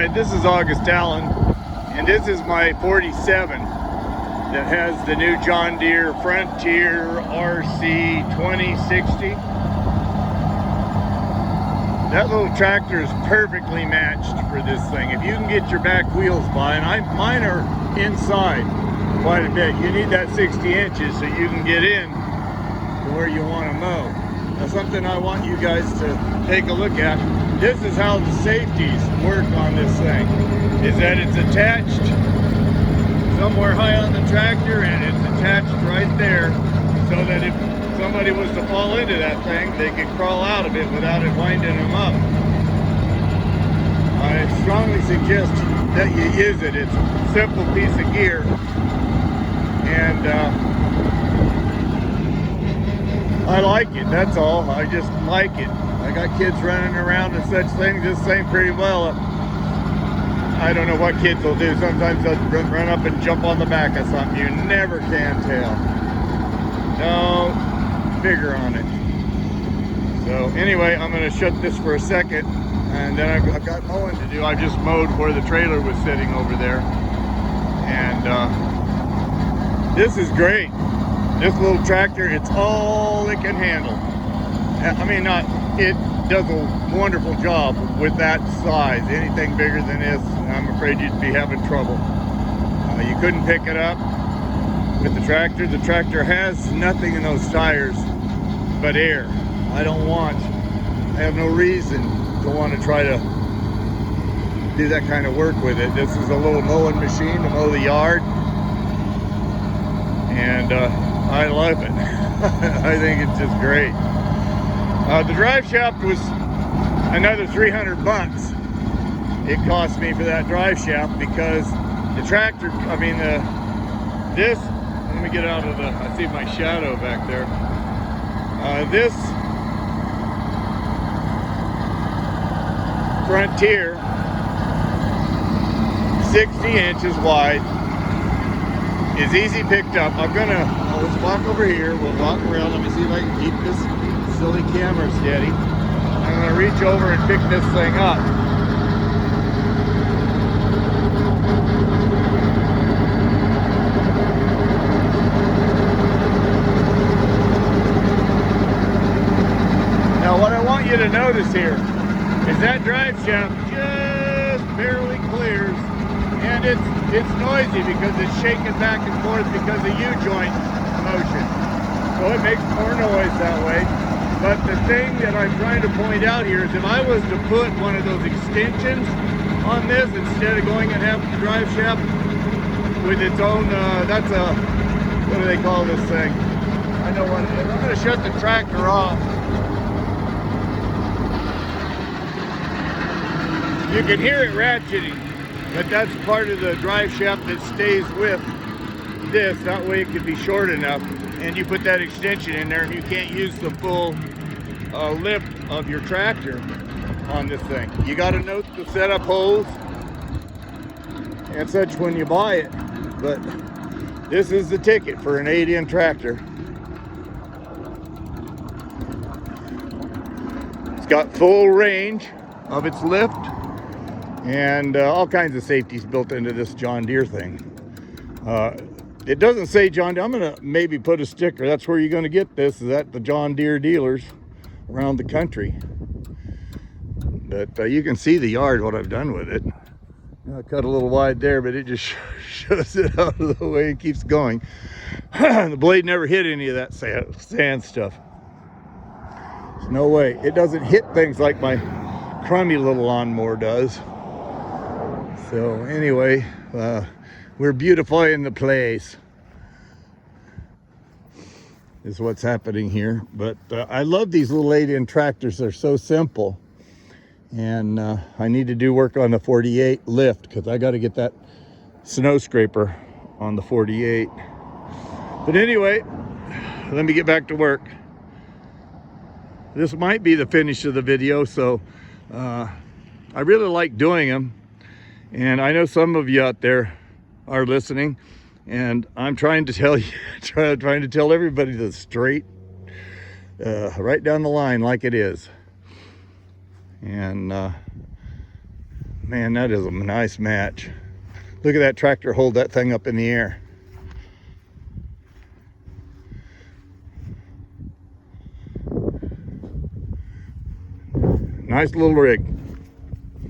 Alright, this is August Allen, and this is my 47 that has the new John Deere Frontier RC 2060. That little tractor is perfectly matched for this thing. If you can get your back wheels by, and mine are inside quite a bit. You need that 60 inches so you can get in to where you want to mow. Now, something I want you guys to take a look at. This is how the safeties work on this thing. Is that it's attached somewhere high on the tractor, and it's attached right there so that if somebody was to fall into that thing, they could crawl out of it without it winding them up. I strongly suggest that you use it. It's a simple piece of gear, and I like it, that's all. I just like it. I got kids running around and such things. This thing pretty well, I don't know what kids will do. Sometimes they'll run up and jump on the back of something. You never can tell. No bigger on it. So anyway, I'm going to shut this for a second, and then I've got mowing to do. I just mowed where the trailer was sitting over there, and this is great. This little tractor, it's all it can handle. I mean, it does a wonderful job with that size. Anything bigger than this, I'm afraid you'd be having trouble. You couldn't pick it up with the tractor. The tractor has nothing in those tires but air. I have no reason to want to try to do that kind of work with it. This is a little mowing machine to mow the yard, and I love it. I think it's just great. The drive shaft was another 300 bucks. It cost me for that drive shaft because the tractor, let me get out of I see my shadow back there. This Frontier, 60 inches wide, is easy picked up. Let's walk over here. We'll walk around. Let me see if I can keep this silly camera steady. I'm going to reach over and pick this thing up. Now what I want you to notice here is that drive shaft just barely clears, and it's noisy because it's shaking back and forth because of U-joint motion. So it makes more noise that way. But the thing that I'm trying to point out here is if I was to put one of those extensions on this instead of going and having the drive shaft with its own, what do they call this thing? I know what it is. I'm going to shut the tractor off. You can hear it ratcheting, but that's part of the drive shaft that stays with this. That way it can be short enough, and you put that extension in there and you can't use the full lift of your tractor on this thing. You got to note the setup holes and such when you buy it, but this is the ticket for an 8-inch tractor. It's got full range of its lift, and all kinds of safeties built into this John Deere thing. It doesn't say John Deere. I'm going to maybe put a sticker. That's where you're going to get this, is at the John Deere dealers around the country. But you can see the yard, what I've done with it. I cut a little wide there, but it just shoves it out of the way and keeps going. The blade never hit any of that sand stuff. There's no way. It doesn't hit things like my crummy little lawnmower does. So anyway, we're beautifying the place is what's happening here. But I love these little 8-inch tractors. They're so simple, and I need to do work on the 48 lift because I got to get that snow scraper on the 48. But anyway, let me get back to work. This might be the finish of the video, so I really like doing them, and I know some of you out there are listening, and I'm trying to tell you, trying to tell everybody the straight, right down the line like it is. And Man, that is a nice match. Look at that tractor hold that thing up in the air. Nice little rig.